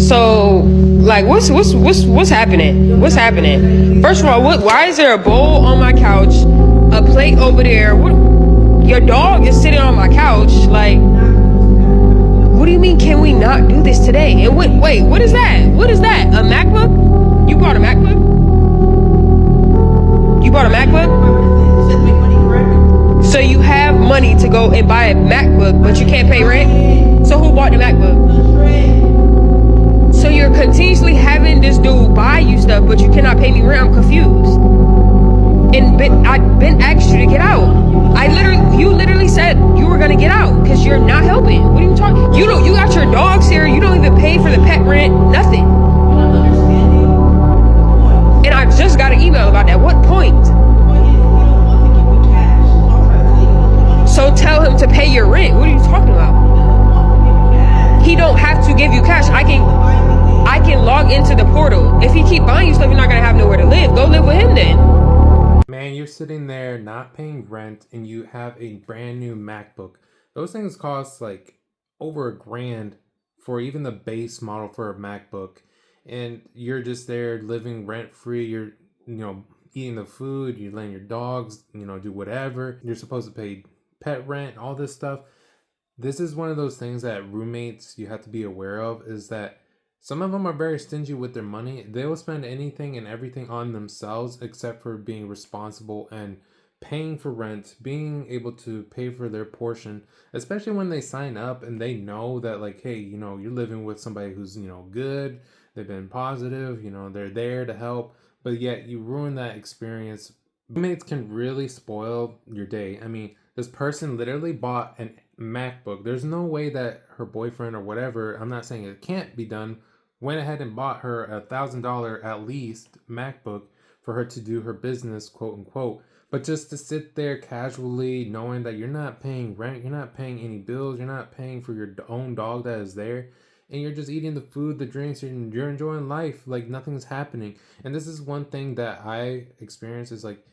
So, like, what's happening? What's happening? First of all, why is there a bowl on my couch, a plate over there? Your dog is sitting on my couch. Like, what do you mean? Can we not do this today? And wait, what is that? What is that? A MacBook? You bought a MacBook? You bought a MacBook? So you have money to go and buy a MacBook, but you can't pay rent? So who bought the MacBook? So you're continuously having this dude buy you stuff, but you cannot pay me rent. I'm confused. And I've been asked you to get out. You literally said you were gonna get out because you're not helping. What are you talking? You got your dogs here. You don't even pay for the pet rent. Nothing. And I just got an email about that. What point? So tell him to pay your rent. What are you talking about? He don't have to give you cash. I can log into the portal. If he keep buying you stuff, you're not gonna have nowhere to live. Go live with him then. Man, you're sitting there not paying rent and you have a brand new MacBook. Those things cost like over $1,000 for even the base model for a MacBook. And you're just there living rent free. You're, eating the food, you're letting your dogs, do whatever. You're supposed to pay pet rent, all this stuff. This is one of those things that roommates you have to be aware of, is that some of them are very stingy with their money. They will spend anything and everything on themselves except for being responsible and paying for rent, being able to pay for their portion, especially when they sign up and they know that, like, hey, you're living with somebody who's, good, they've been positive, they're there to help, but yet you ruin that experience. Roommates can really spoil your day. I mean, this person literally bought a MacBook. There's no way that her boyfriend or whatever, I'm not saying it can't be done, went ahead and bought her $1,000 at least MacBook for her to do her business, quote unquote. But just to sit there casually knowing that you're not paying rent, you're not paying any bills, you're not paying for your own dog that is there, and you're just eating the food, the drinks, and you're enjoying life like nothing's happening. And this is one thing that I experience is like,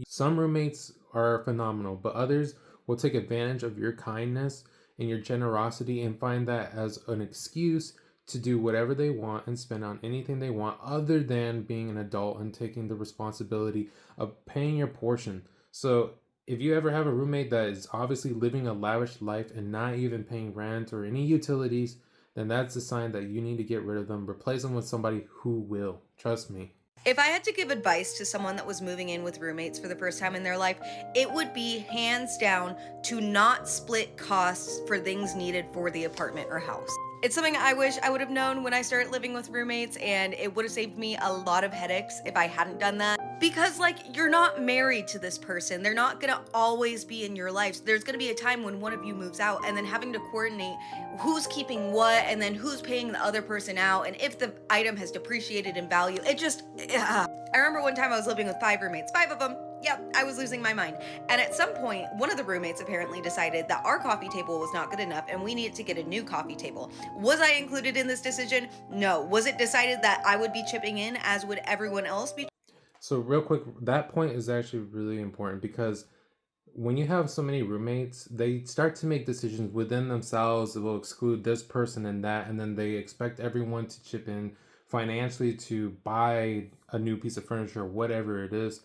some roommates are phenomenal, but others will take advantage of your kindness and your generosity and find that as an excuse to do whatever they want and spend on anything they want other than being an adult and taking the responsibility of paying your portion. So if you ever have a roommate that is obviously living a lavish life and not even paying rent or any utilities, then that's a sign that you need to get rid of them. Replace them with somebody who will. Trust me. If I had to give advice to someone that was moving in with roommates for the first time in their life, it would be hands down to not split costs for things needed for the apartment or house. It's something I wish I would have known when I started living with roommates, and it would have saved me a lot of headaches if I hadn't done that. Because, you're not married to this person. They're not gonna always be in your life. So there's gonna be a time when one of you moves out, and then having to coordinate who's keeping what, and then who's paying the other person out, and if the item has depreciated in value. I remember one time I was living with 5 roommates, 5 of them. Yep, I was losing my mind. And at some point, one of the roommates apparently decided that our coffee table was not good enough and we needed to get a new coffee table. Was I included in this decision? No. Was it decided that I would be chipping in, as would everyone else be? So real quick, that point is actually really important, because when you have so many roommates, they start to make decisions within themselves that will exclude this person and that, and then they expect everyone to chip in financially to buy a new piece of furniture or whatever it is.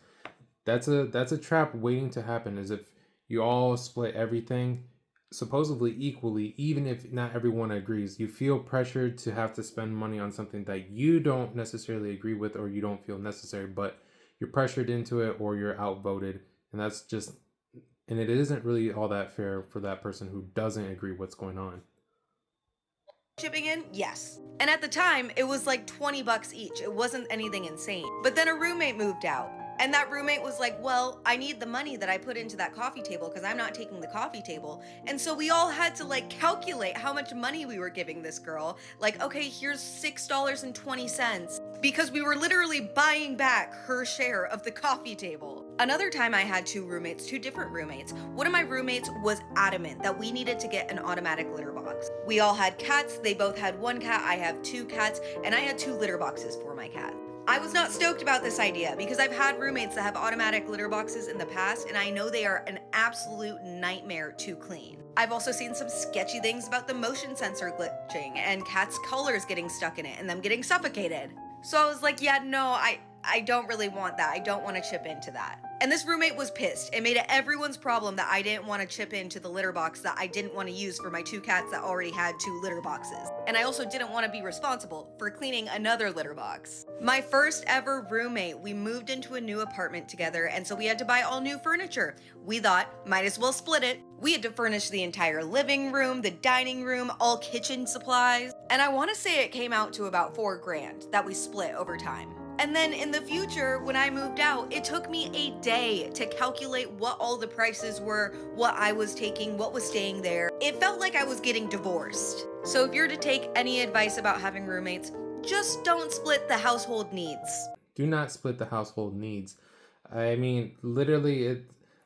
That's a trap waiting to happen, is if you all split everything supposedly equally, even if not everyone agrees, you feel pressured to have to spend money on something that you don't necessarily agree with or you don't feel necessary, but you're pressured into it or you're outvoted. And it isn't really all that fair for that person who doesn't agree what's going on. Chipping in? Yes. And at the time, it was like $20 each. It wasn't anything insane. But then a roommate moved out. And that roommate was like, well, I need the money that I put into that coffee table because I'm not taking the coffee table. And so we all had to calculate how much money we were giving this girl. Okay, here's $6.20, because we were literally buying back her share of the coffee table. Another time I had 2 different roommates. One of my roommates was adamant that we needed to get an automatic litter box. We all had cats. They both had 1 cat. I have 2 cats, and I had 2 litter boxes for my cat. I was not stoked about this idea because I've had roommates that have automatic litter boxes in the past, and I know they are an absolute nightmare to clean. I've also seen some sketchy things about the motion sensor glitching and cats' collars getting stuck in it and them getting suffocated. So I was like, yeah, no, I don't really want that. I don't want to chip into that. And this roommate was pissed. It made it everyone's problem that I didn't want to chip into the litter box that I didn't want to use for my 2 cats that already had 2 litter boxes. And I also didn't want to be responsible for cleaning another litter box. My first ever roommate, we moved into a new apartment together, and so we had to buy all new furniture. We thought, might as well split it. We had to furnish the entire living room, the dining room, all kitchen supplies. And I want to say it came out to about $4,000 that we split over time. And then in the future, when I moved out, it took me a day to calculate what all the prices were, what I was taking, what was staying there. It felt like I was getting divorced. So if you're to take any advice about having roommates, just don't split the household needs. Do not split the household needs. I mean, literally,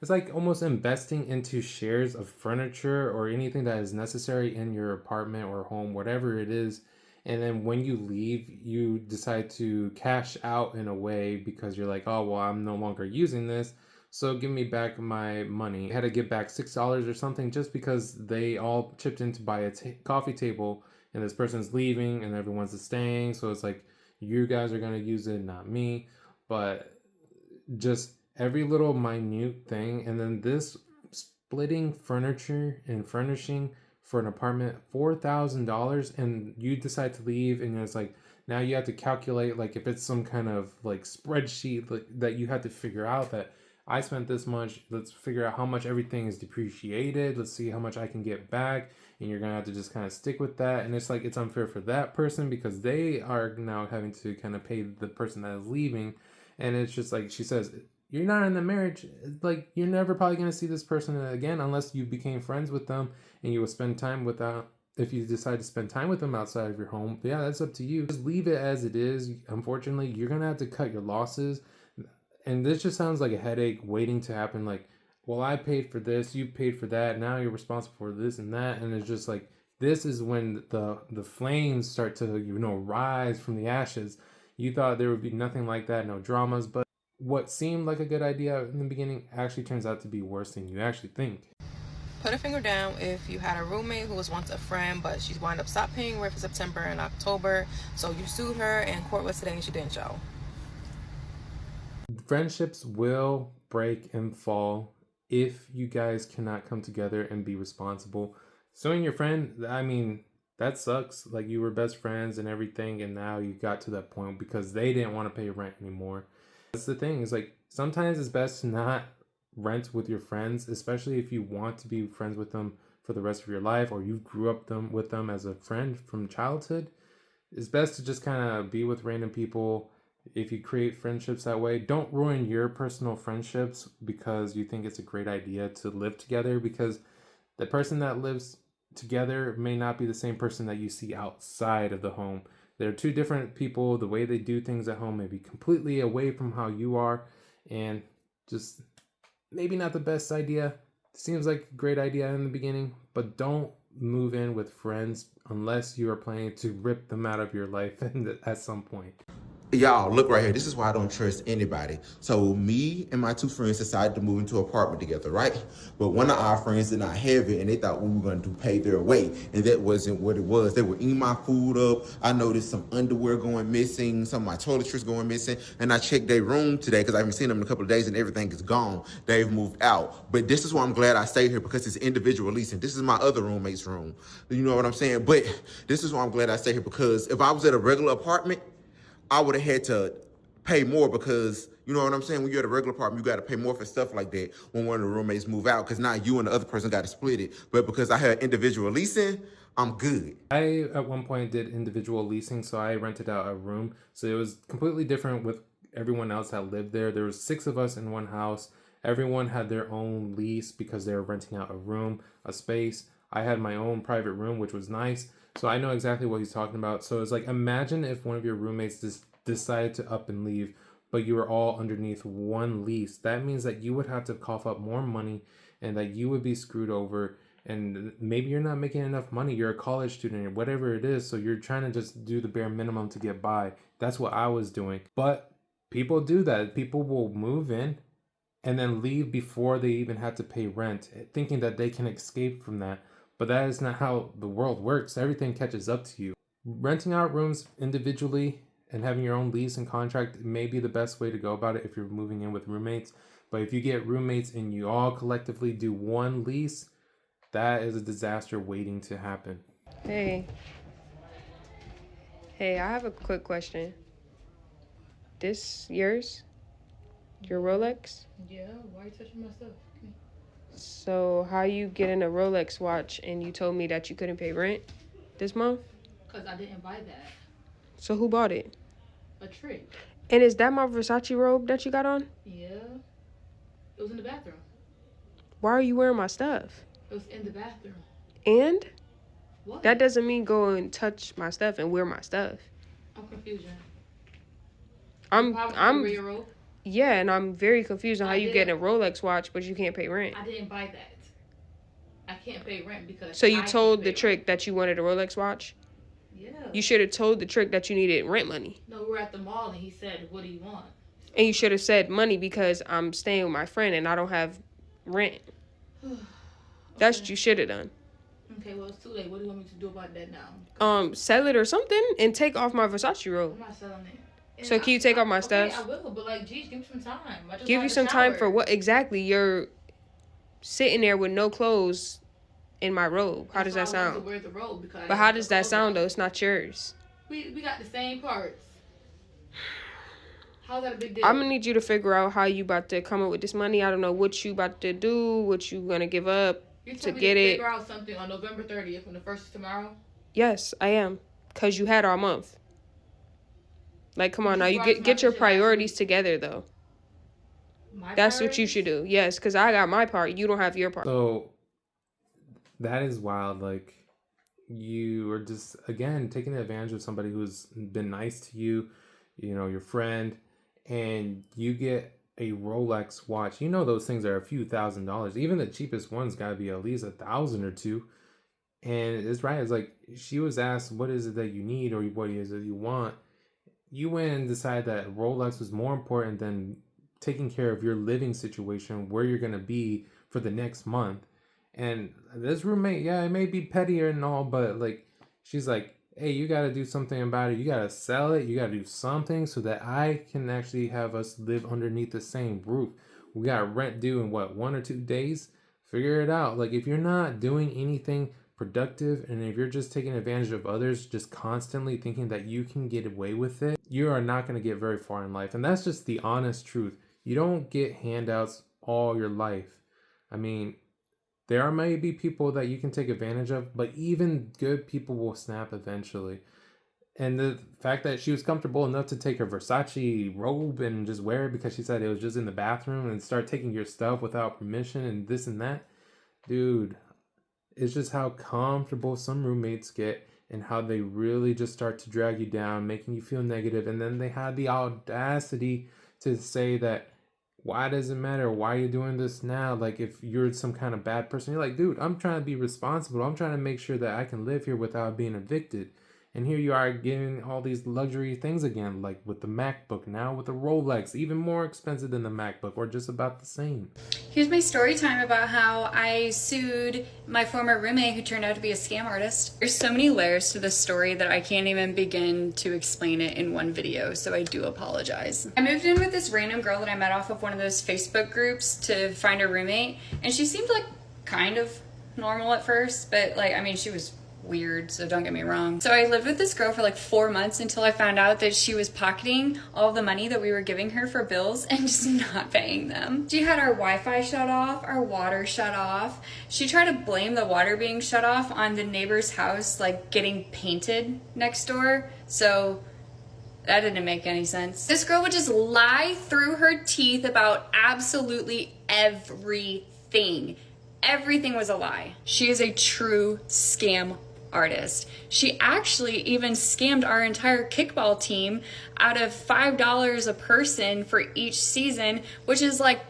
it's like almost investing into shares of furniture or anything that is necessary in your apartment or home, whatever it is. And then when you leave, you decide to cash out in a way because you're like, oh, well, I'm no longer using this, so give me back my money. I had to give back $6 or something just because they all chipped in to buy a coffee table, and this person's leaving and everyone's staying. So it's like, you guys are going to use it, not me. But just every little minute thing. And then this splitting furniture and furnishing for an apartment, $4,000, and you decide to leave, and it's like, now you have to calculate, like, if it's some kind of like spreadsheet that you have to figure out that I spent this much, let's figure out how much everything is depreciated, let's see how much I can get back, and you're gonna have to just kind of stick with that. And it's like, it's unfair for that person because they are now having to kind of pay the person that is leaving. And it's just like, she says, you're not in a marriage, like, you're never probably going to see this person again unless you became friends with them and you will spend time without, if you decide to spend time with them outside of your home. But yeah, that's up to you. Just leave it as it is. Unfortunately, you're going to have to cut your losses. And this just sounds like a headache waiting to happen. Like, well, I paid for this, you paid for that, now you're responsible for this and that. And it's just like, this is when the flames start to, rise from the ashes. You thought there would be nothing like that, no dramas, but what seemed like a good idea in the beginning actually turns out to be worse than you actually think. Put a finger down if you had a roommate who was once a friend, but she's wound up stop paying rent for September and October, so you sued her and court was today and she didn't show. Friendships will break and fall if you guys cannot come together and be responsible. Suing your friend, I mean, that sucks. Like, you were best friends and everything, and now you got to that point because they didn't want to pay rent anymore. That's the thing, is like, sometimes it's best to not rent with your friends, especially if you want to be friends with them for the rest of your life, or you grew up with them as a friend from childhood. It's best to just kind of be with random people. If you create friendships that way, don't ruin your personal friendships because you think it's a great idea to live together, because the person that lives together may not be the same person that you see outside of the home. They're two different people. The way they do things at home may be completely away from how you are, and just maybe not the best idea. Seems like a great idea in the beginning, but don't move in with friends unless you are planning to rip them out of your life at some point. Y'all, look right here. This is why I don't trust anybody. So me and my 2 friends decided to move into an apartment together, right? But one of our friends did not have it, and they thought we were going to pay their way, and that wasn't what it was. They were eating my food up. I noticed some underwear going missing, some of my toiletries going missing, and I checked their room today because I haven't seen them in a couple of days, and everything is gone. They've moved out. But this is why I'm glad I stayed here, because it's individual leasing. This is my other roommate's room. You know what I'm saying? But this is why I'm glad I stayed here, because if I was at a regular apartment, I would have had to pay more, because, you know what I'm saying, when you're at a regular apartment, you got to pay more for stuff like that when one of the roommates move out, because now you and the other person got to split it. But because I had individual leasing, I'm good. I, at one point, did individual leasing, so I rented out a room. So it was completely different with everyone else that lived there. There was 6 of us in one house. Everyone had their own lease because they were renting out a room, a space. I had my own private room, which was nice. So I know exactly what he's talking about. So it's like, imagine if one of your roommates just decided to up and leave, but you were all underneath one lease. That means that you would have to cough up more money and that you would be screwed over. and maybe you're not making enough money. You're a college student or whatever it is, so you're trying to just do the bare minimum to get by. That's what I was doing. But people do that. People will move in and then leave before they even have to pay rent, thinking that they can escape from that. But that is not how the world works. Everything catches up to you. Renting out rooms individually and having your own lease and contract may be the best way to go about it if you're moving in with roommates. But if you get roommates and you all collectively do one lease, that is a disaster waiting to happen. Hey, I have a quick question. This yours? Your Rolex? Yeah, why are you touching my stuff? So how you getting a Rolex watch and you told me that you couldn't pay rent this month? Because I didn't buy that. So who bought it? A trick. And is that my Versace robe that you got on? Yeah. It was in the bathroom. Why are you wearing my stuff? It was in the bathroom. And? What? That doesn't mean go and touch my stuff and wear my stuff. I'm confused. I'm Wear your robe? Yeah, and I'm very confused on how I you did. get a Rolex watch but you can't pay rent. I didn't buy that. I can't pay rent because So you I told can't the pay trick rent. that you wanted a Rolex watch? Yeah. You should have told the trick that you needed rent money. No, we were at the mall and he said, "What do you want?" And you should have said money because I'm staying with my friend and I don't have rent. That's what you should have done. Okay, well, it's too late. What do you want me to do about that now? Sell it or something and take off my Versace robe. I'm not selling it. And So can you take off my okay, stuff? I will, but like, geez, give me some time. I just Give got you out some the time shower. for what exactly? You're sitting there with no clothes in my robe. How does that That's why I wanted sound? to wear the robe because I But didn't how have does the that clothes sound on. though? It's not yours. We got the same parts. How's that a big deal? I'm gonna need you to figure out how you about to come up with this money. I don't know what you about to do, what you gonna give up You're to telling me get to it. figure out something on November 30th when the first is tomorrow? Yes, I am. Cause you had all month. Like, come on You now, you brought get some your other shit last priorities week. together though. My That's what you priorities? should do. Yes, cause I got my part. You don't have your part. So that is wild. Like, you are just, again, taking advantage of somebody who's been nice to you, you know, your friend, and you get a Rolex watch. You know, those things are a few $1,000s. Even the cheapest one's got to be at least $1,000 or $2,000. And it's right. It's like she was asked, what is it that you need or what is it you want? You went and decided that Rolex was more important than taking care of your living situation, where you're going to be for the next month. And this roommate, yeah, it may be pettier and all, but like, she's like, hey, you got to do something about it. You got to sell it. You got to do something so that I can actually have us live underneath the same roof. We got rent due in what, 1 or 2 days? Figure it out. Like, if you're not doing anything productive and if you're just taking advantage of others, just constantly thinking that you can get away with it, you are not going to get very far in life. And that's just the honest truth. You don't get handouts all your life. I mean, there are maybe people that you can take advantage of, but even good people will snap eventually. And the fact that she was comfortable enough to take her Versace robe and just wear it because she said it was just in the bathroom and start taking your stuff without permission and this and that. Dude, it's just how comfortable some roommates get and how they really just start to drag you down, making you feel negative. And then they had the audacity to say that, why does it matter? Why are you doing this now? Like, if you're some kind of bad person, you're like, dude, I'm trying to be responsible. I'm trying to make sure that I can live here without being evicted. And here you are getting all these luxury things again, like with the MacBook, now with the Rolex, even more expensive than the MacBook, or just about the same. Here's my story time about how I sued my former roommate who turned out to be a scam artist. There's so many layers to this story that I can't even begin to explain it in one video, so I do apologize. I moved in with this random girl that I met off of one of those Facebook groups to find a roommate, and she seemed like kind of normal at first, but like, I mean, she was weird, so don't get me wrong. So I lived with this girl for like 4 months until I found out that she was pocketing all the money that we were giving her for bills and just not paying them. She had our Wi-Fi shut off, our water shut off. She tried to blame the water being shut off on the neighbor's house like getting painted next door. So that didn't make any sense. This girl would just lie through her teeth about absolutely everything. Everything was a lie. She is a true scam artist. She actually even scammed our entire kickball team out of $5 a person for each season, which is like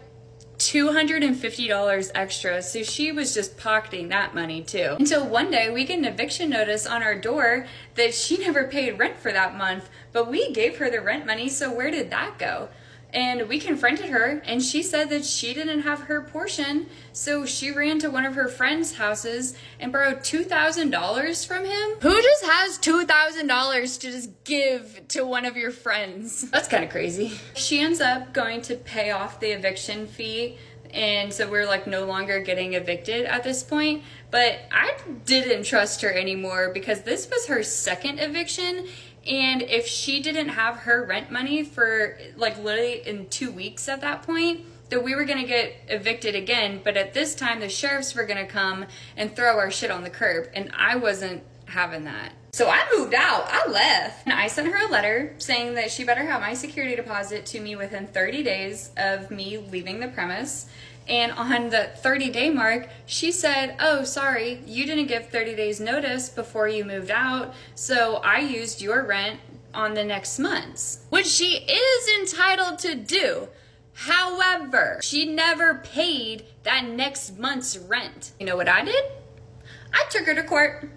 $250 extra, so she was just pocketing that money too. Until one day we get an eviction notice on our door that she never paid rent for that month, but we gave her the rent money, so where did that go? And we confronted her, and she said that she didn't have her portion, so she ran to one of her friends' houses and borrowed $2,000 from him. Who just has $2,000 to just give to one of your friends? That's kind of crazy. She ends up going to pay off the eviction fee, and so we're like no longer getting evicted at this point. But I didn't trust her anymore because this was her second eviction. And if she didn't have her rent money for like literally in 2 weeks at that point, that we were gonna get evicted again. But at this time, the sheriffs were gonna come and throw our shit on the curb. And I wasn't having that. So I moved out, I left. And I sent her a letter saying that she better have my security deposit to me within 30 days of me leaving the premise. And on the 30-day mark, she said, oh, sorry, you didn't give 30 days notice before you moved out, so I used your rent on the next month's, which she is entitled to do. However, she never paid that next month's rent. You know what I did? I took her to court.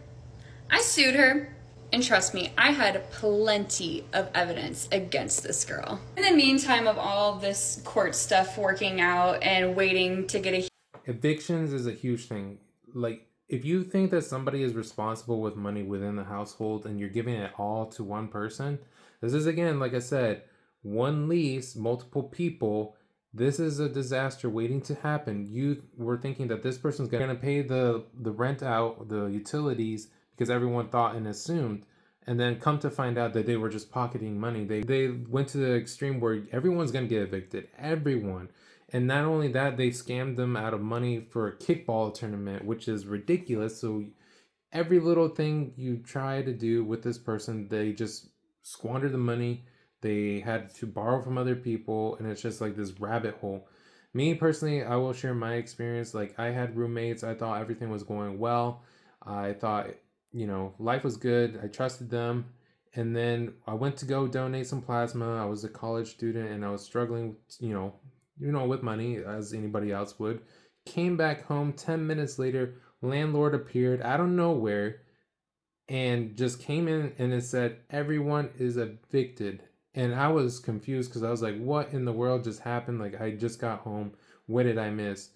I sued her. And trust me, I had plenty of evidence against this girl. In the meantime of all this court stuff working out and waiting to get a... Evictions is a huge thing. Like, if you think that somebody is responsible with money within the household and you're giving it all to one person, this is, again, like I said, one lease, multiple people. This is a disaster waiting to happen. You were thinking that this person's going to pay the rent out, the utilities, because everyone thought and assumed, and then come to find out that they were just pocketing money. They went to the extreme where everyone's going to get evicted. Everyone. And not only that, they scammed them out of money for a kickball tournament, which is ridiculous. So every little thing you try to do with this person, they just squandered the money. They had to borrow from other people, and it's just like this rabbit hole. Me personally, I will share my experience. Like, I had roommates. I thought everything was going well. I thought, you know, life was good. I trusted them. And then I went to go donate some plasma. I was a college student and I was struggling, you know, with money as anybody else would. Came back home 10 minutes later, landlord appeared out of nowhere and just came in and it said, everyone is evicted. And I was confused because I was like, what in the world just happened? Like, I just got home. What did I miss?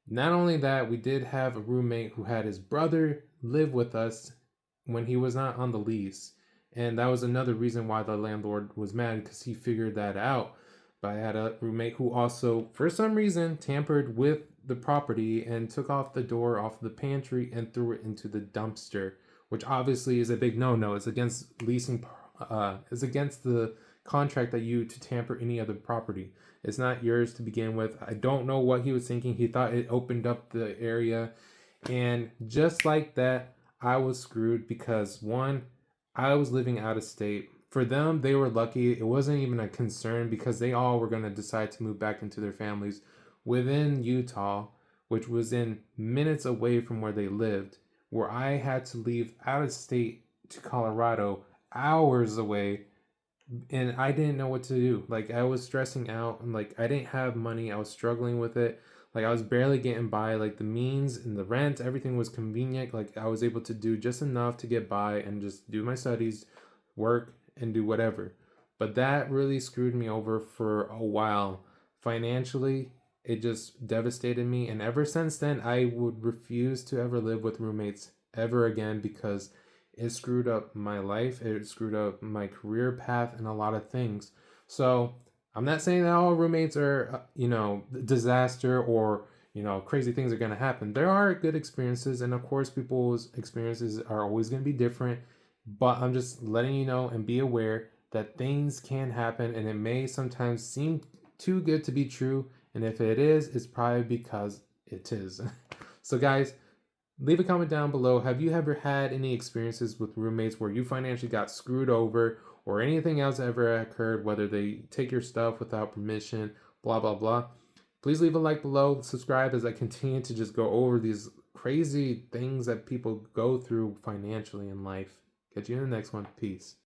Not only that, we did have a roommate who had his brother live with us when he was not on the lease. And that was another reason why the landlord was mad, because he figured that out. But I had a roommate who also, for some reason, tampered with the property and took off the door off the pantry and threw it into the dumpster, which obviously is a big no-no. It's against leasing, it's against the contract that you to tamper any other property. It's not yours to begin with. I don't know what he was thinking. He thought it opened up the area. And just like that, I was screwed because, one, I was living out of state. For them, they were lucky. It wasn't even a concern because they all were going to decide to move back into their families within Utah, which was in minutes away from where they lived, where I had to leave out of state to Colorado, hours away. And I didn't know what to do. Like, I was stressing out and like I didn't have money. I was struggling with it. Like, I was barely getting by. Like, the means and the rent, everything was convenient. Like, I was able to do just enough to get by and just do my studies, work, and do whatever. But that really screwed me over for a while. Financially, it just devastated me. And ever since then, I would refuse to ever live with roommates ever again because it screwed up my life. It screwed up my career path and a lot of things. So I'm not saying that all roommates are, disaster or, crazy things are going to happen. There are good experiences. And of course, people's experiences are always going to be different. But I'm just letting you know and be aware that things can happen. And it may sometimes seem too good to be true. And if it is, it's probably because it is. So guys, leave a comment down below. Have you ever had any experiences with roommates where you financially got screwed over or anything else ever occurred, whether they take your stuff without permission, blah, blah, blah? Please leave a like below, subscribe as I continue to just go over these crazy things that people go through financially in life. Catch you in the next one. Peace.